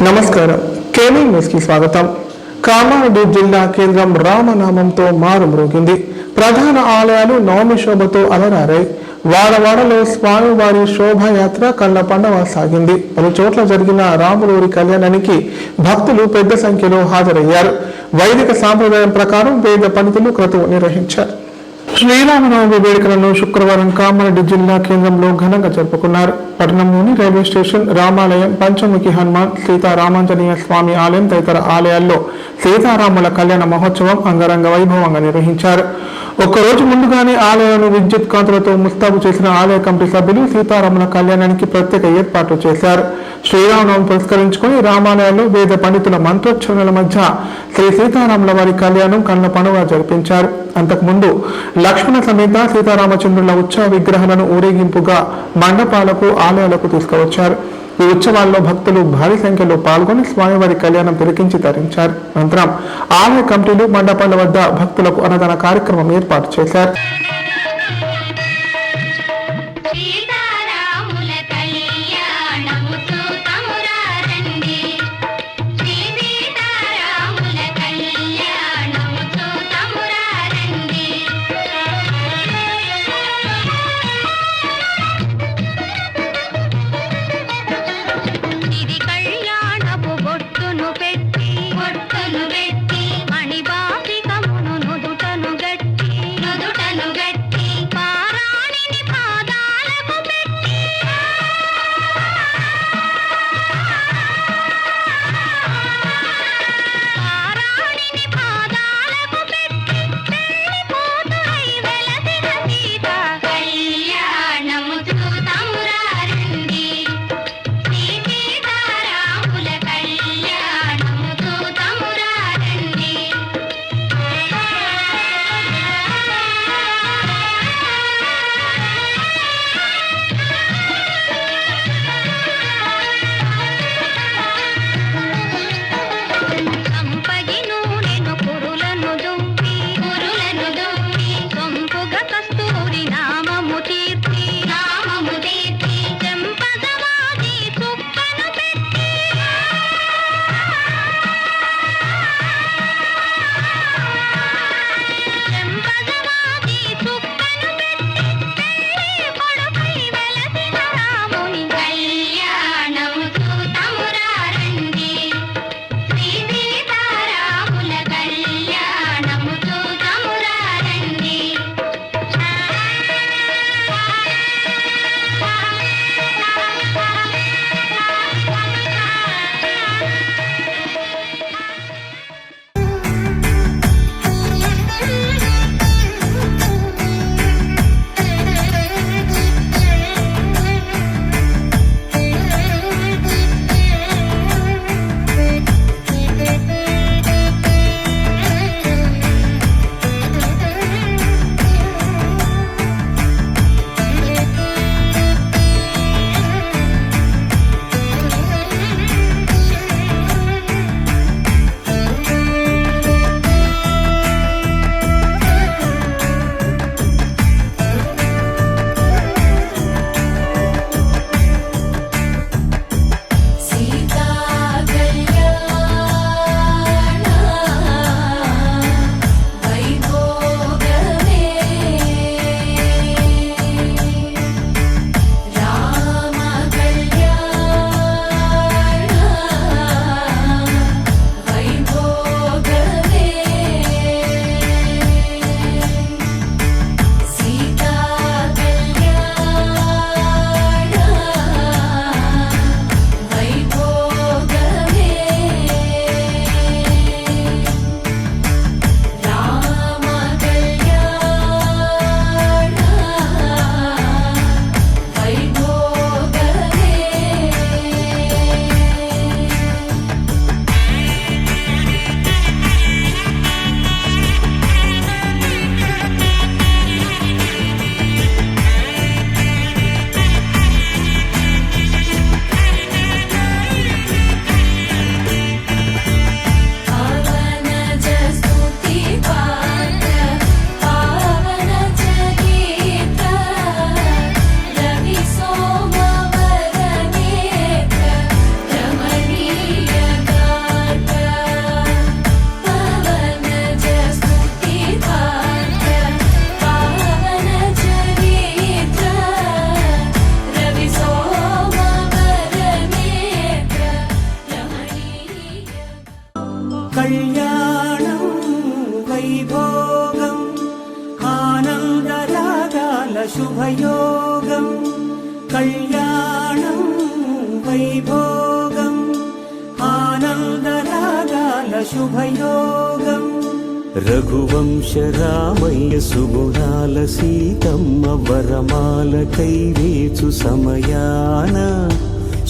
నమస్కారం. KV news కి స్వాగతం. కామారెడ్డి జిల్లా కేంద్రం రామనామంతో మారుమ్రోగింది. ప్రధాన ఆలయాలు నవమి శోభతో అలరారాయి. వాడవాడలో స్వామివారి శోభాయాత్ర కళ్ళ పండవ సాగింది. పలు చోట్ల జరిగిన రాములూరి కళ్యాణానికి భక్తులు పెద్ద సంఖ్యలో హాజరయ్యారు. వైదిక సాంప్రదాయం ప్రకారం వేద పండితులు క్రతువు నిర్వహించారు. శ్రీరామనవమి వేడుకలను శుక్రవారం కామారెడ్డి జిల్లా కేంద్రంలో ఘనంగా జరుపుకున్నారు. పట్టణంలోని రైల్వే స్టేషన్, రామాలయం, పంచముఖి హనుమాన్, సీతారామాంజనేయ స్వామి ఆలయం తదితర ఆలయాల్లో సీతారాముల కళ్యాణ మహోత్సవం అంగరంగ వైభవంగా నిర్వహించారు. ఒక్కరోజు ముందుగానే ఆలయాలను విద్యుత్ కాంతులతో ముస్తాబు చేసిన ఆలయ కమిటీ సభ్యులు సీతారాముల కళ్యాణానికి ప్రత్యేక ఏర్పాట్లు చేశారు. శ్రీరామనవమి పురస్కరించుకుని రామాలయాల్లో వేద పండితుల మంత్రోచ్చరణల మధ్య శ్రీ సీతారాముల వారి కళ్యాణం కళ్ళ పండుగ జరిపించారు. అంతకుముందు లక్ష్మణ సమేత సీతారామచంద్రుల ఉత్సవ విగ్రహాలను ఊరేగింపుగా మండపాలకు, ఆలయాలకు తీసుకువచ్చారు. ఈ ఉత్సవాల్లో భక్తులు భారీ సంఖ్యలో పాల్గొని స్వామివారి కళ్యాణం తిలకించి తరించారు. అనంతరం ఆలయ కమిటీలు మండపాల వద్ద భక్తులకు అన్నదాన కార్యక్రమం ఏర్పాటు చేశారు. మణిబాపికమును నుదుటను గట్టి కళ్యాణం వైభోగం ఆనందరాగాల శుభయోగం కళ్యాణం వైభోగం ఆనందరాగాల శుభయోగం రఘువంశ రామయ్య సుగుణాల సీతమ్మ వరమాల కైవేచు సమయాన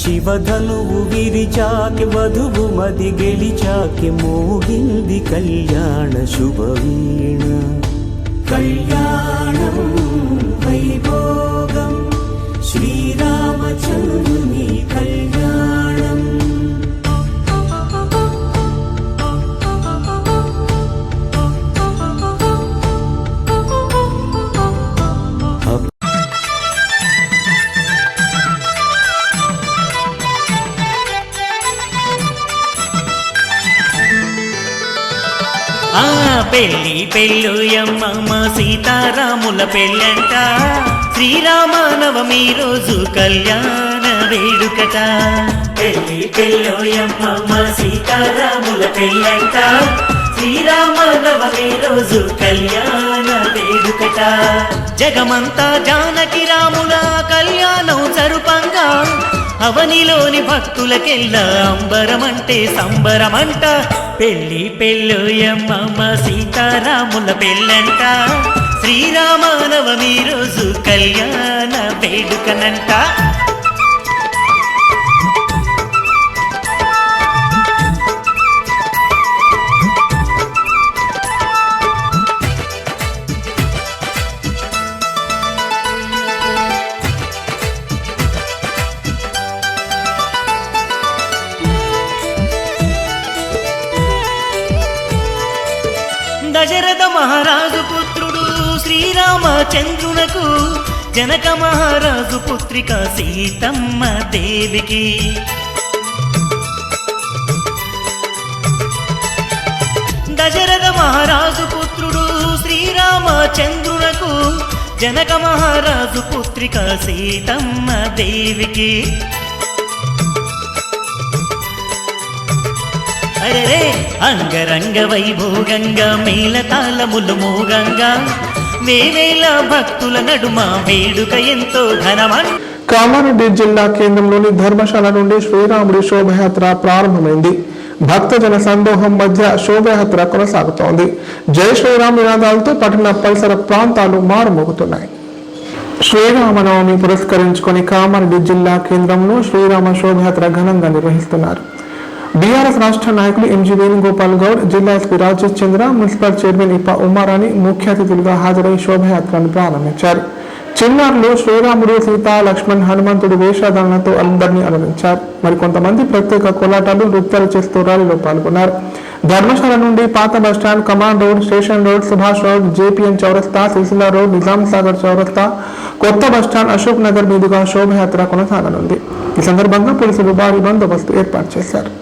శివధనువు విరిచాకి వధువు మది గెలిచాకి మోగింది కళ్యాణ శుభవీణ కళ్యాణం వైభోగం శ్రీరామచంద్రుని కళ్యాణం పెళ్ళి పెళ్ళుయమ్మ సీతారాముల పెళ్ళంట శ్రీరామనవమి రోజు కళ్యాణ వేడుకట పెళ్ళి పెళ్ళుయమ్మ సీతారాముల పెళ్ళంట శ్రీరామనవమి రోజు కళ్యాణ వేడుకట జగమంతా జానకి రాముల కళ్యాణం జరుపంగా అవనిలోని భక్తులకెల్లా అంబరమంటే సంబరమంట పెళ్ళి పెళ్ళోయమ్మ సీతారాముల పెళ్ళంట శ్రీరామనవమి రోజు కళ్యాణ వేడుకనంట దశరథ మహారాజు పుత్రుడు శ్రీరామచంద్రునకు జనక మహారాజు పుత్రిక సీతమ్మ దేవికి దశరథ మహారాజు పుత్రుడు శ్రీరామచంద్రునకు జనక మహారాజు పుత్రిక సీతమ్మ దేవికి అరే అంగరంగ వైభోగంగా మేళతాళములు మోగంగా వేవేల భక్తుల నడుమ వేడుక ఎంతో ఘనమన్. కామారెడ్డి జిల్లా కేంద్రంలోని ధర్మశాల నుండి శ్రీరాముడి శోభయాత్ర ప్రారంభమైంది. భక్తజన సందోహం మధ్య శోభయాత్ర కొనసాగుతోంది. జై శ్రీరామ్ నినాదాలతో పట్టణ పరిసర ప్రాంతాలు మారుమోగుతున్నాయి. శ్రీరామనవమి పురస్కరించుకొని కామారెడ్డి జిల్లా కేంద్రంలో శ్రీరామ శోభయాత్ర ఘనంగా నిర్వహిస్తున్నారు. బీఆర్ఎస్ రాష్ట్ర నాయకులు ఎంజీ వేణుగోపాల్ గౌడ్, జిల్లా ఎస్పీ రాజేష్ చంద్ర, మున్సిపల్ చైర్మన్ ఇప్ప ఉమారాణి ముఖ్య అతిథులుగా హాజరై శోభయాత్రను ప్రారంభించారు. చిన్నారులు శ్రీరాముడు, సీత, లక్ష్మణ్, హనుమంతుడి వేషధారణతో అందరినీ అలరించారు. మరికొంతమంది ప్రత్యేక కోలాటాలు, నృత్యాలు చేస్తూ ర్యాలీలో పాల్గొన్నారు. ధర్మశాల నుండి పాత bus stand, command road, station road, Subhash road, JPN చౌరస్తా, సిరిసిల్ల రోడ్, నిజాం సాగర్ చౌరస్తా, కొత్త బస్టాండ్, అశోక్ నగర్ మీదుగా శోభయాత్ర కొనసాగనుంది. ఈ సందర్భంగా పోలీసులు భారీ బందోబస్తు ఏర్పాటు చేశారు.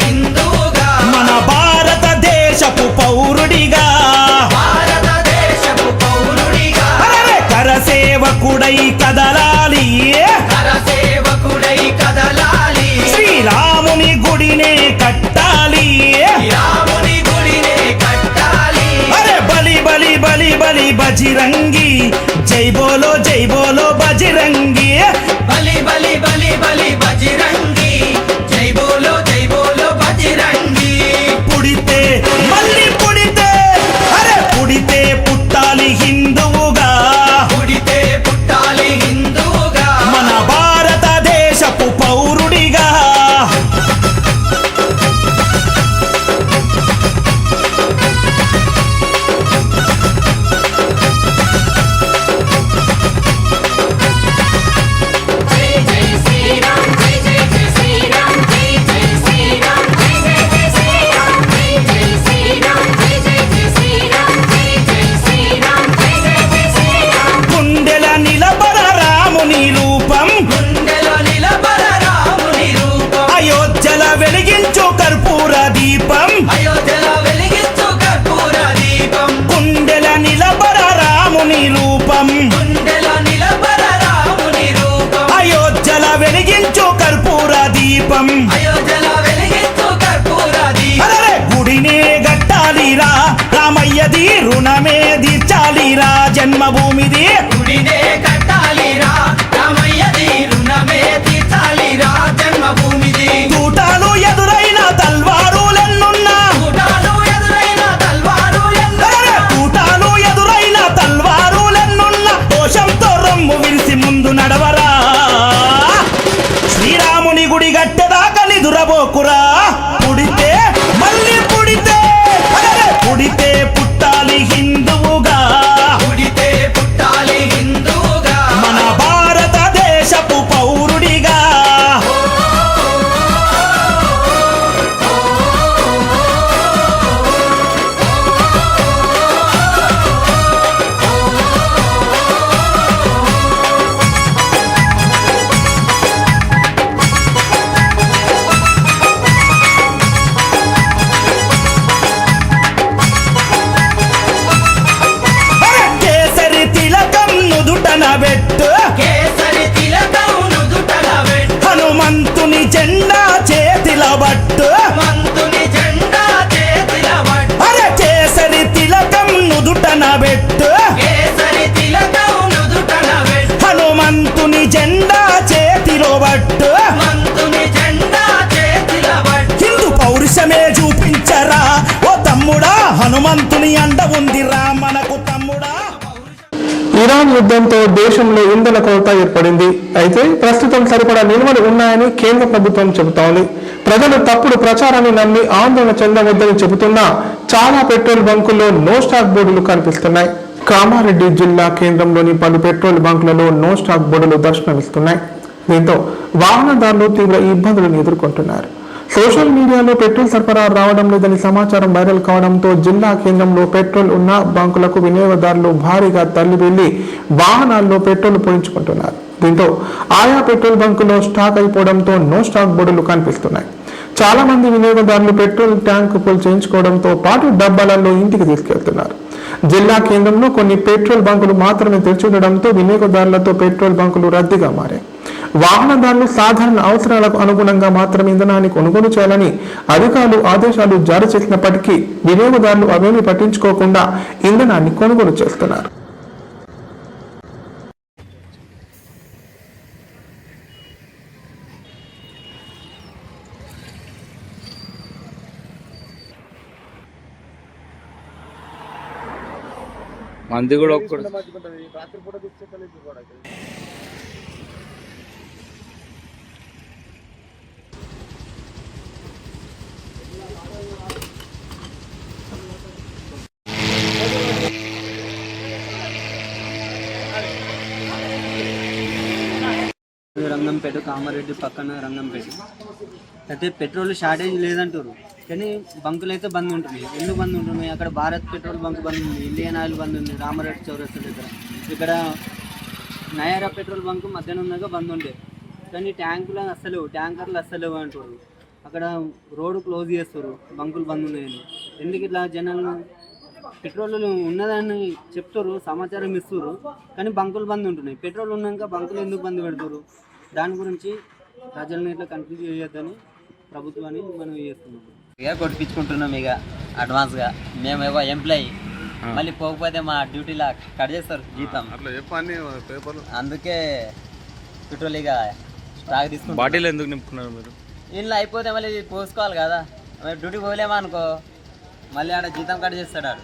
హిందువుగా మన భారతదేశపు పౌరుడిగా కరసేవకుడై కదలాలి శ్రీరాముని గుడినే కట్టాలి అరే బలి బలి బలి బలి బజిరంగి జై బోలో బజిరంగి బలి బలి బలి బలి బజిరంగి జై బోలో బజిరంగి పుడితే మళ్ళీ పుడితే అరే పుడితే పుట్టాలి హిందువుగా మన భారతదేశపు పౌరుడిగా దీపం అయోధ్యల వెలిగించు కర్పూర దీపం అరే గుడినే గట్టాలిరా రామయ్యది రుణమే తీర్చాలిరా జన్మభూమిది గుడినే కట్టాలిరా రామయ్యది రుణమే తీర్చాలిరా జన్మభూమిది తూటాలు ఎదురైన తల్వారులెన్నున్నా కూటాలు ఎదురైన తల్వారు అరే తూటాలు ఎదురైన తల్వారులెన్నున్నా దోషంతో రొమ్ము విరిసి ముందు నడవరా శ్రీరాముని గుడి గట్టెదాకా నిదురబోకురా పుడితే మళ్ళీ పుడితే అరే పుడితే పుట్టాలి హిందువుగా పుడితే పుట్టాలి హిందూగా మన భారతదేశపు పౌరుడిగా అరే కేసరి తిలకం నుదుటన పెట్టు కేసరి తిలకం నుదుటల పెట్టు హనుమంతుని జెండా చేతిల బట్టు మంతుని జెండా చేతిల పట్టు అరే కేసరి తిలకం నుదుటన పెట్టు కేసరి తిలకం నుదుటల పెట్టు హనుమంతుని జెండా చేతిలో బట్టు మంతుని జెండా చేతిల పట్టు హిందూ పౌరుషమే చూపించరా ఓ తమ్ముడా హనుమంతుని అండ ఉందిరా మనకు తమ్ముడా ఇరాన్ యుద్ధంతో దేశంలో ఇంధన కొరత ఏర్పడింది. అయితే ప్రస్తుతం సరిపడా నిల్వలు ఉన్నాయని కేంద్ర ప్రభుత్వం చెబుతోంది. ప్రజలు తప్పుడు ప్రచారాన్ని నమ్మి ఆందోళన చెందవద్దని చెబుతున్నా చాలా పెట్రోల్ బంకుల్లో నో స్టాక్ బోర్డులు కనిపిస్తున్నాయి. కామారెడ్డి జిల్లా కేంద్రంలోని పలు పెట్రోల్ బంకులలో నో స్టాక్ బోర్డులు దర్శనమిస్తున్నాయి. దీంతో వాహనదారులు తీవ్ర ఇబ్బందులను ఎదుర్కొంటున్నారు. సోషల్ మీడియాలో పెట్రోల్ సరఫరా రావడం లేదని సమాచారం వైరల్ కావడంతో జిల్లా కేంద్రంలో పెట్రోల్ ఉన్న బంకులకు వినియోగదారులు భారీగా తరలి వెళ్లి వాహనాల్లో పెట్రోల్ పోయించుకుంటున్నారు. దీంతో ఆయా పెట్రోల్ బంకులో స్టాక్ అయిపోవడంతో నో స్టాక్ బోర్డులు కనిపిస్తున్నాయి. చాలా మంది వినియోగదారులు పెట్రోల్ ట్యాంక్ ఫుల్ చేయించుకోవడంతో పాటు డబ్బాలలో ఇంటికి తీసుకెళ్తున్నారు. జిల్లా కేంద్రంలో కొన్ని పెట్రోల్ బంకులు మాత్రమే తెరిచి ఉండడంతో వినియోగదారులతో పెట్రోల్ బంకులు రద్దీగా మారాయి. వాహనదారులు సాధారణ అవసరాలకు అనుగుణంగా మాత్రమే ఇంధనాన్ని కొనుగోలు చేయాలని అధికారులు ఆదేశాలు జారీ చేసినప్పటికీ వినియోగదారులు అవేమీ పట్టించుకోకుండా ఇంధనాన్ని కొనుగోలు చేస్తున్నారు. మంది కూడా ఒక్కడు రంగంపేట కామారెడ్డి పక్కన రంగంపేట అయితే పెట్రోల్ షార్టేజ్ లేదంటారు కానీ బంకులు అయితే బంద్ ఉంటున్నాయి. ఎందుకు బంద్ ఉంటున్నాయి? అక్కడ భారత్ పెట్రోల్ బంక్ బంద్ ఉంది, ఇండియన్ ఆయిల్ బంద్ ఉంది, రామారెడ్డి చౌరస్తా దగ్గర. ఇక్కడ నయారా పెట్రోల్ బంక్ మధ్యాహ్నం దాకా బంద్ ఉండే కానీ ట్యాంకర్లు అస్సలేవు అంటారు. అక్కడ రోడ్డు క్లోజ్ చేస్తారు, బంకులు బంద్ ఉన్నాయని. ఎందుకు ఇట్లా జనాలు పెట్రోల్ ఉన్నదని చెప్తారు, సమాచారం ఇస్తారు కానీ బంకులు బంద్ ఉంటున్నాయి. పెట్రోల్ ఉన్నాక బంకులు ఎందుకు బంద్ పెడతారు? దాని గురించి ప్రజలను ఇట్లా కన్ఫ్యూజ్ చేయొద్దని ప్రభుత్వాన్ని మనం చేస్తున్నాం. ఇక కొట్టించుకుంటున్నాం ఇక అడ్వాన్స్గా. మేమేవో ఎంప్లాయీ మళ్ళీ పోకపోతే మా డ్యూటీలా కట్ చేస్తారు జీతం. అందుకే పెట్రోల్ ఇక స్టాక్ తీసుకుంటాం. బాటిల్ ఎందుకు నింపుకున్నారు మీరు? ఇంట్లో అయిపోతే మళ్ళీ పోసుకోవాలి కదా. మరి డ్యూటీ పోలేమా అనుకో మళ్ళీ ఆడ జీతం కట్ చేస్తాడు ఆడు,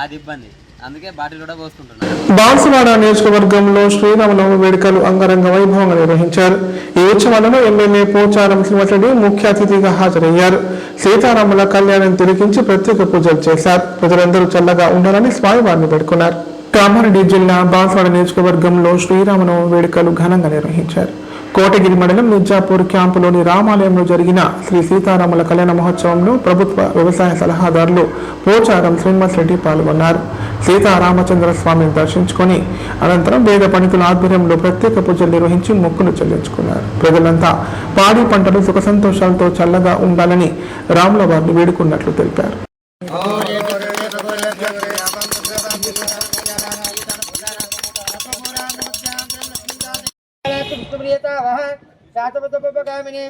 అది ఇబ్బంది. అందుకే బాటిల్ కూడా పోసుకుంటున్నాను. బాన్సువాడ నియోజకవర్గంలో శ్రీరామనవమి వేడుకలు అంగరంగ వైభవంగా నిర్వహించారు. ఈ ఉత్సవాలలో ఎమ్మెల్యే పోచారం శ్రీనివాసరెడ్డి ముఖ్య అతిథిగా హాజరయ్యారు. సీతారాముల కళ్యాణం తిరిగించి ప్రత్యేక పూజలు చేశారు. ప్రజలందరూ చల్లగా ఉండాలని స్వామివారిని వేడుకున్నారు. కామారెడ్డి జిల్లా బాన్సువాడ నియోజకవర్గంలో శ్రీరామనవమి వేడుకలు ఘనంగా నిర్వహించారు. కోటగిరి మండలం మిర్జాపూర్ క్యాంపులోని రామాలయంలో జరిగిన శ్రీ సీతారాముల కళ్యాణ మహోత్సవంలో ప్రభుత్వ వ్యవసాయ సలహాదారులు పోచారం శ్రీనివాసరెడ్డి పాల్గొన్నారు. సీతారామచంద్ర స్వామిని దర్శించుకొని అనంతరం వేద పండితుల ఆధ్వర్యంలో ప్రత్యేక పూజలు నిర్వహించి మొక్కులు చెల్లించుకున్నారు. ప్రజలంతా పాడి పంటలు సుఖ సంతోషాలతో చల్లగా ఉండాలని రాముల వారిని వేడుకున్నట్లు తెలిపారు. శాతపతోపగామిని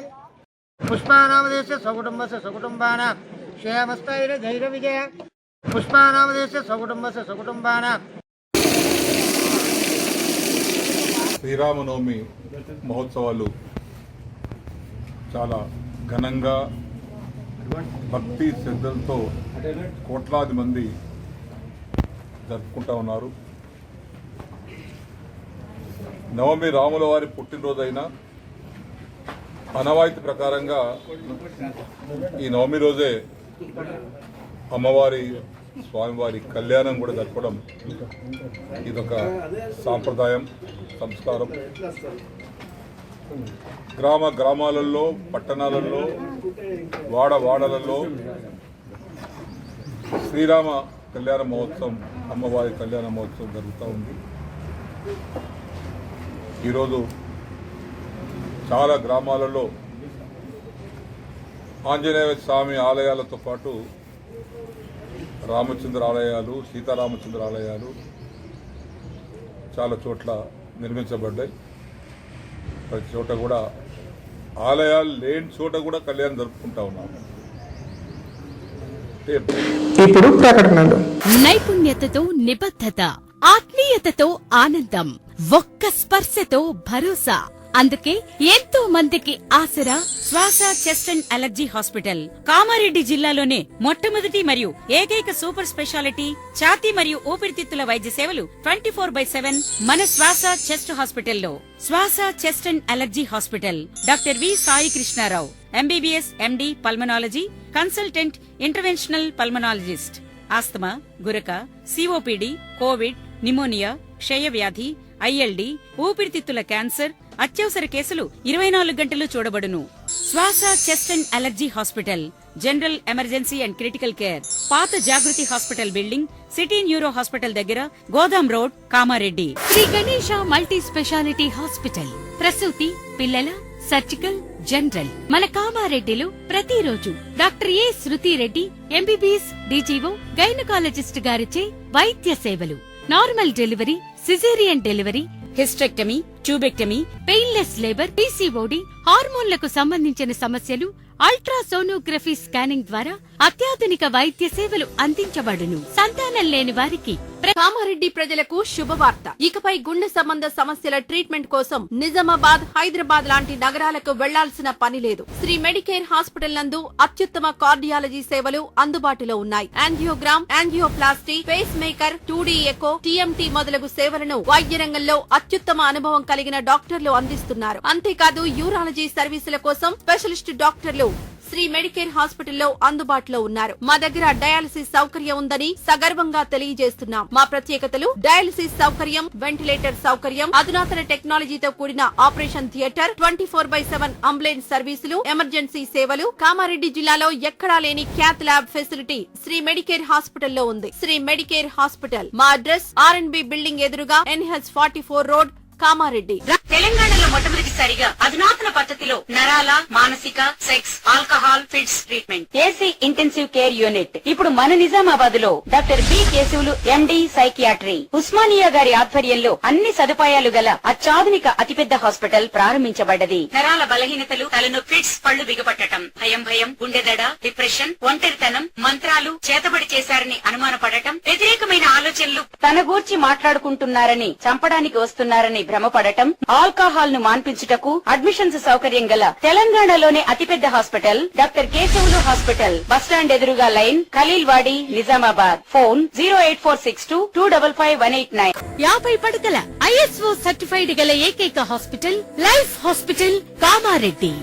పుష్పానామదేశ సకుటుంబస్య సకుటుంబాన శ్రేయమస్తైర ధైర్య విజయ పుష్పానామదేశ సకుటుంబస్య సకుటుంబాన. శ్రీరామనవమి మహోత్సవాలు చాలా ఘనంగా భక్తి శ్రద్ధలతో కోట్లాది మంది జరుపుకుంటా ఉన్నారు. నవమి రాముల వారి పుట్టినరోజైన ఆనవాయితీ ప్రకారంగా ఈ నవమి రోజే అమ్మవారి స్వామివారి కళ్యాణం కూడా జరపడం ఇదొక సాంప్రదాయం, సంస్కారం. గ్రామాలలో, పట్టణాలలో, వాడవాడలలో శ్రీరామ కళ్యాణ మహోత్సవం, అమ్మవారి కళ్యాణ మహోత్సవం జరుగుతూ ఉంది. ఈరోజు చాలా గ్రామాలలో ఆంజనేయ స్వామి ఆలయాలతో పాటు రామచంద్ర ఆలయాలు, సీతారామచంద్ర ఆలయాలు చాలా చోట్ల నిర్మించబడ్డాయి. ప్రతి చోట కూడా ఆలయాలు లేని చోట కూడా కళ్యాణం జరుపుకుంటా ఉన్నాము. ఇప్పుడు ప్రకటనలు. నైపుణ్యతతో నిబద్ధత, ఆత్మీయతతో ఆనందం, ఒక్క స్పర్శతో భరోసా. అందుకే ఎంతో మందికి ఆసరా శ్వాస chest and allergy hospital. Kamareddy జిల్లాలోనే మొట్టమొదటి మరియు ఏకైక సూపర్ స్పెషాలిటీ ఛాతీ మరియు ఊపిరితిత్తుల వైద్య సేవలు 24/7 మన శ్వాస చెస్ట్ హాస్పిటల్లో. Swasa chest and allergy hospital. Doctor V Sai Krishnarao, MBBS MD pulmonology, consultant interventional pulmonologist. Asthma, గురక, సిఓపిడి, కోవిడ్, నిమోనియా, క్షయవ్యాధి, ఐఎల్డి, ఊపిరితిత్తుల క్యాన్సర్, అత్యవసర కేసులు 24 గంటలు చూడబడును. Swasa chest and allergy hospital. General emergency and critical care. పాత Jagruthi hospital building, city neuro hospital దగ్గర, godown road, Kamareddy. Sri Ganesha multi speciality hospital. ప్రసూతి, పిల్లల, సర్జికల్, జనరల్. మన కామారెడ్డిలో ప్రతిరోజు doctor A Shruti Reddy, MBBS, DGO, gynaecologist గారిచే వైద్య సేవలు. Normal delivery, caesarean delivery, hysterectomy, tubectomy, painless labour, PCOD, హార్మోన్లకు సంబంధించిన సమస్యలు, అల్ట్రాసోనోగ్రఫీ స్కానింగ్ ద్వారా అత్యాధునిక వైద్య సేవలు అందించబడును. సంతానం లేని వారికి. కామారెడ్డి ప్రజలకు శుభవార్త. ఇకపై గుండె సంబంధ సమస్యల ట్రీట్మెంట్ కోసం నిజామాబాద్, హైదరాబాద్ లాంటి నగరాలకు వెళ్లాల్సిన పని లేదు. శ్రీ మెడికేర్ హాస్పిటల్ నందు అత్యుత్తమ కార్డియాలజీ సేవలు అందుబాటులో ఉన్నాయి. Angiogram, angioplasty, pacemaker, 2D echo, TMT మొదలగు సేవలను వైద్య రంగంలో అత్యుత్తమ అనుభవం కలిగిన డాక్టర్లు అందిస్తున్నారు. అంతేకాదు యూరాలజీ సర్వీసుల కోసం స్పెషలిస్ట్ డాక్టర్లు శ్రీ మెడికేర్ హాస్పిటల్లో అందుబాటులో ఉన్నారు. మా దగ్గర డయాలసిస్ సౌకర్యం ఉందని సగర్వంగా తెలియజేస్తున్నాం. మా ప్రత్యేకతలు: డయాలసిస్ సౌకర్యం, వెంటిలేటర్ సౌకర్యం, అధునాతన టెక్నాలజీతో కూడిన ఆపరేషన్ థియేటర్, 24/7 అంబులెన్స్ సర్వీసులు, ఎమర్జెన్సీ సేవలు. కామారెడ్డి జిల్లాలో ఎక్కడా లేని cath lab facility Shri Medicare హాస్పిటల్లో ఉంది. Shri Medicare hospital. మా అడ్రస్ R&B బిల్డింగ్ ఎదురుగా, NH 44 రోడ్, కామారెడ్డి. తెలంగాణలో మొట్టమొదటిసారిగా అధునాతన పద్ధతిలో నరాల, మానసిక, sex, alcohol fits treatment. AC intensive care unit ఇప్పుడు మన నిజామాబాద్ లో doctor B Keshavulu, MD, psychiatry. Osmania గారి ఆధ్వర్యంలో అన్ని సదుపాయాలు గల అత్యాధునిక అతిపెద్ద హాస్పిటల్ ప్రారంభించబడ్డది. నరాల బలహీనతలు, తలనొప్పి, ఫిట్స్, పళ్లు బిగపట్టడం, భయం, గుండెదడ, డిప్రెషన్, ఒంటరితనం, మంత్రాలు చేతబడి చేశారని అనుమానపడటం, వ్యతిరేకమైన ఆలోచనలు, తన గూర్చి మాట్లాడుకుంటున్నారని, చంపడానికి వస్తున్నారని భ్రమపడటం, ఆల్కహాల్ ను మాన్పించుటకు అడ్మిషన్స్ సౌకర్యం గల తెలంగాణలోనే అతిపెద్ద hospital doctor Keshavulu hospital. Bus stand ఎదురుగా లైన్, ఖలీల్వాడి, నిజామాబాద్. ఫోన్ 08462255189. 50 పడకల ISO సర్టిఫైడ్ గల ఏకైక hospital life hospital, Kamareddy.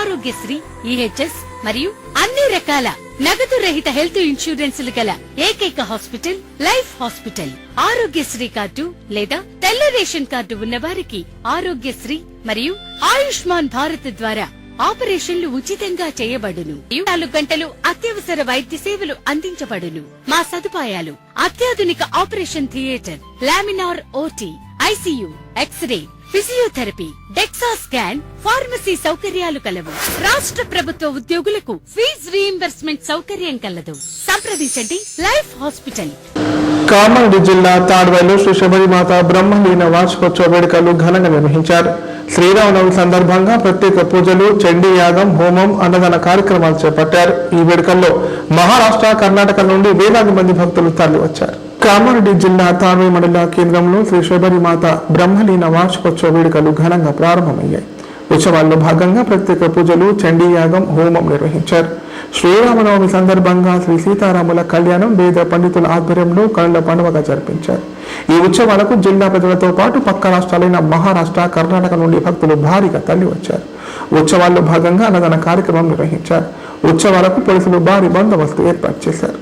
Aarogyasri, EHS మరియు అన్ని రకాల నగదు రహిత హెల్త్ ఇన్సూరెన్సులు గల ఏకైక hospital life hospital. Aarogyasri card లేదా తెల్ల రేషన్ కార్డు ఉన్నవారికి ఆరోగ్యశ్రీ మరియు ఆయుష్మాన్ భారత్ ద్వారా ఆపరేషన్లు ఉచితంగా చేయబడును. 24 గంటలు అత్యవసర వైద్య సేవలు అందించబడును. మా సదుపాయాలు: అత్యాధునిక operation theatre, laminar OT, ICU, x ray, physiotherapy, dexa scan, pharmacy సౌకర్యాలు కలవు. రాష్ట్ర ప్రభుత్వ ఉద్యోగులకు ఫీజు రీయింబర్స్మెంట్ సౌకర్యం కలదు. సంప్రదించండి లైఫ్ హాస్పిటల్. కామారెడ్డి జిల్లా తాడ్వాయిలో శ్రీ శబరిమాత బ్రహ్మలీన వార్షికోత్సవ వేడుకలు ఘనంగా నిర్వహించారు. శ్రీరామనవమి సందర్భంగా ప్రత్యేక పూజలు, చండీ యాగం, హోమం, అన్నదాన కార్యక్రమాలు చేపట్టారు. ఈ వేడుకల్లో మహారాష్ట్ర, కర్ణాటక నుండి వేలాది మంది భక్తులు తరలివచ్చారు. కామారెడ్డి జిల్లా తార్వే మండల కేంద్రంలో శ్రీ శబరిమాత బ్రహ్మలీన వార్షికోత్సవ వేడుకలు ఘనంగా ప్రారంభమయ్యాయి. ఉత్సవాల్లో భాగంగా ప్రత్యేక పూజలు, చండీ యాగం, హోమం నిర్వహించారు. శ్రీరామనవమి సందర్భంగా శ్రీ సీతారాముల కళ్యాణం వేద పండితుల ఆధ్వర్యంలో కనుల పండుగగా జరిపించారు. ఈ ఉత్సవాలకు జిల్లా ప్రజలతో పాటు పక్క రాష్ట్రాలైన మహారాష్ట్ర, కర్ణాటక నుండి భక్తులు భారీగా తరలివచ్చారు. ఉత్సవాల్లో భాగంగా అన్నదాన కార్యక్రమం నిర్వహించారు. ఉత్సవాలకు పోలీసులు భారీ బందోబస్తు ఏర్పాటు చేశారు.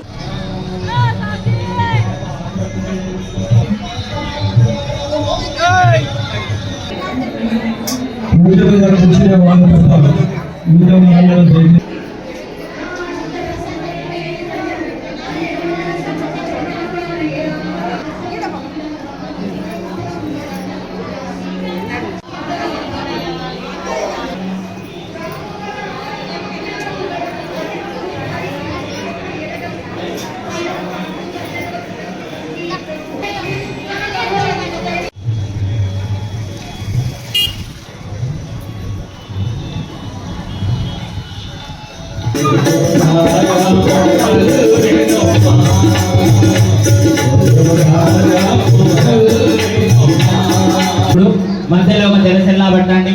మధ్యలో ఒక తెరసెల్లా పెట్టండి,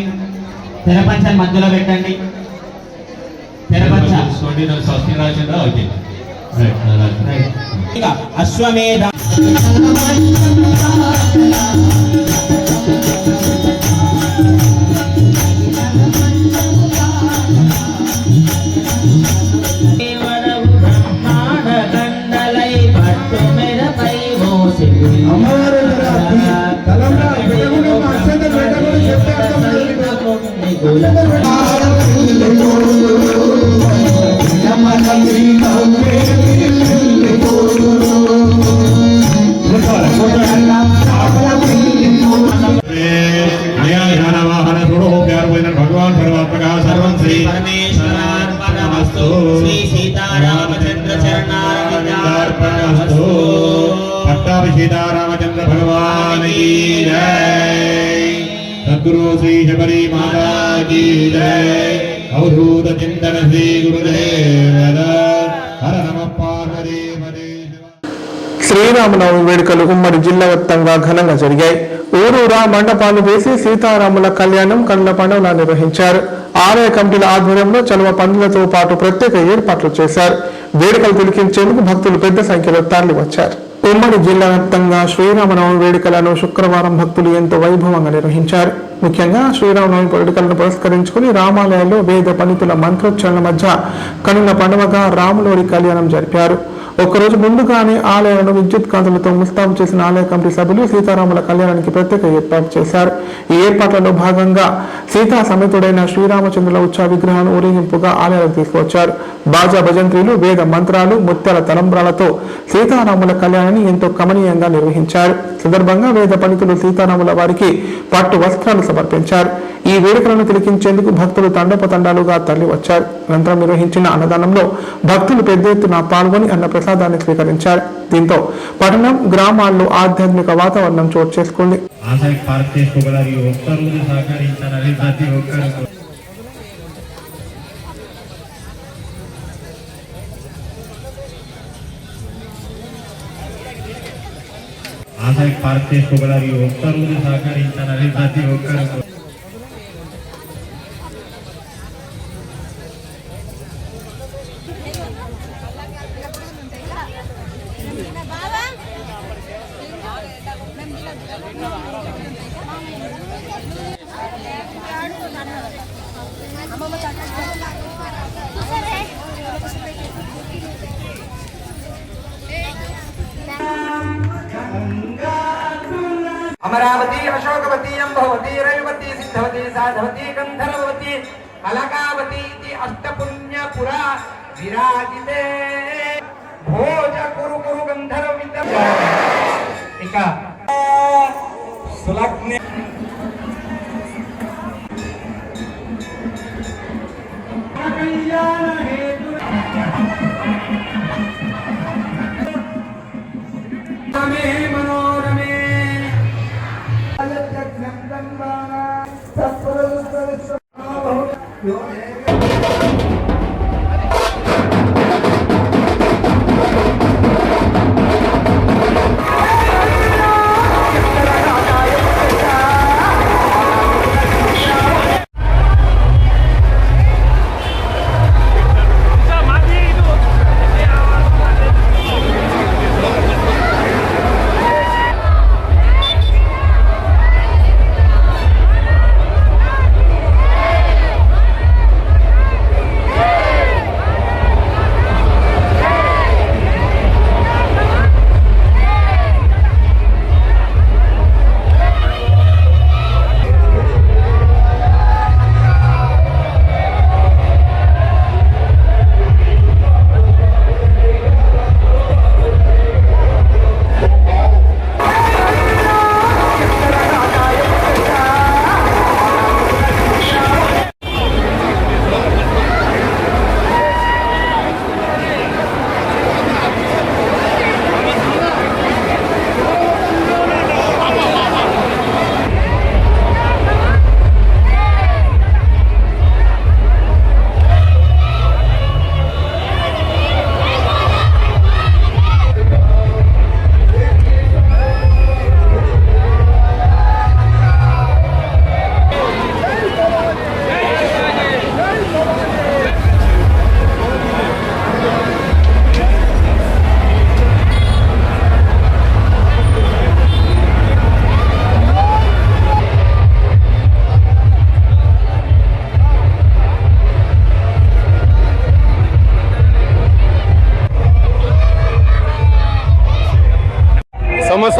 తెరపంచని మధ్యలో పెట్టండి. తెరపంచ అశ్వమేధ भगवान परमात्मा सर्वं श्री परमेश्वरार्पणमस्तु. श्री सीतारामचंद्र चरणारविंदार्पणमस्तु. पट्टाभि सीतारामचंद्र भगवान की जय. सद्गुरु श्री शबरी माता की जय. अवधूत चिंतन श्री गुरुदेव हर नमः पार्वती पते. శ్రీరామనవమి వేడుకలు ఉమ్మడి జిల్లా వ్యాప్తంగా ఘనంగా జరిగాయి. ఊరూరా మండపాలు వేసి సీతారాముల కళ్యాణం, కనుల పండుగ నిర్వహించారు. ఆలయ కమిటీల ఆధ్వర్యంలో చలువ పందులతో పాటు ప్రత్యేక ఏర్పాట్లు చేశారు. వేడుకలు తిలకించేందుకు భక్తులు పెద్ద సంఖ్యలో తరలివచ్చారు. ఉమ్మడి జిల్లా వ్యాప్తంగా శ్రీరామనవమి వేడుకలను శుక్రవారం భక్తులు ఎంతో వైభవంగా నిర్వహించారు. ముఖ్యంగా శ్రీరామనవమి వేడుకలను పురస్కరించుకుని రామాలయాల్లో వేద పండితుల మంత్రోచ్చరణల మధ్య కనుల పండుగగా రాములోరి కళ్యాణం జరిపారు. ఒక్కరోజు ముందుగానే ఆలయాలను విద్యుత్ కాంతులతో ముస్తాబు చేసిన ఆలయ కమిటీ సభ్యులు సీతారాముల కళ్యాణానికి ప్రత్యేక ఏర్పాటు చేశారు. ఈ ఏర్పాట్లలో భాగంగా సీతా సమేతుడైన శ్రీరామచంద్రుల ఉత్సవ విగ్రహాన్ని ఊరేగింపుగా ఆలయాలకు తీసుకువచ్చారు. బాజా భజంత్రీలు, వేద మంత్రాలు, ముత్యాల తలంబ్రాలతో సీతారాముల కళ్యాణాన్ని ఎంతో కమనీయంగా నిర్వహించారు. సందర్భంగా వేద పండితులు సీతారాముల వారికి పట్టు వస్త్రాలు సమర్పించారు. ఈ వేడుకలను తిలకించేందుకు భక్తులు తండోపతండాలుగా తరలివచ్చారు. అనంతరం నిర్వహించిన అన్నదానంలో భక్తులు పెద్ద ఎత్తున పాల్గొని అన్న ప్రసాదాన్ని స్వీకరించారు. దీంతో పట్టణం, గ్రామాల్లో ఆధ్యాత్మిక వాతావరణం చోటు చేసుకుంది. పార్క్ చేసుకోగలరు. ఒక్కరు సహకరించాలని ప్రతి ఒక్కరు अमरावती, अशोकवती, अंबवती, रविवती, सिद्धवती, साधवती, गंधर्ववती, अलकावती इति अष्टपुण्यपुरा विराजिते. भोज कुरु कुरु गंधर्व विद्या इका सुलग्ने कल्याण हेतु मनोरमे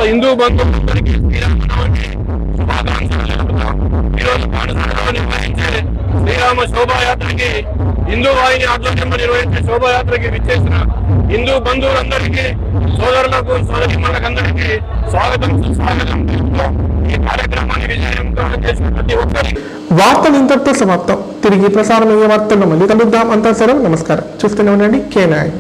హిందూ బంధువులందరికీ శ్రీరామనవమి శుభాకాంక్షలు తెలుపుతాం. ఈరోజు పాఠశాలలో నిర్వహించే శ్రీరామ శోభాయాత్రకి హిందూ వాహిని ఆధ్వర్యంలో నిర్వహించే శోభాయాత్రకి విచ్చేసిన హిందూ బంధువులందరికీ, సోదరులకు, సోదరిమణులకందరికీ స్వాగతం సుస్వాగతం. ఈ కార్యక్రమాన్ని విజయవంతం చేసిన ప్రతి ఒక్కరికి వార్తలు ఇంతటితో సమాప్తం. తిరిగి ప్రసారమయ్యే వార్తల్లో మళ్ళీ కలుద్దాం. అంతా సెలవు. నమస్కారం. చూస్తూనే ఉండండి K9.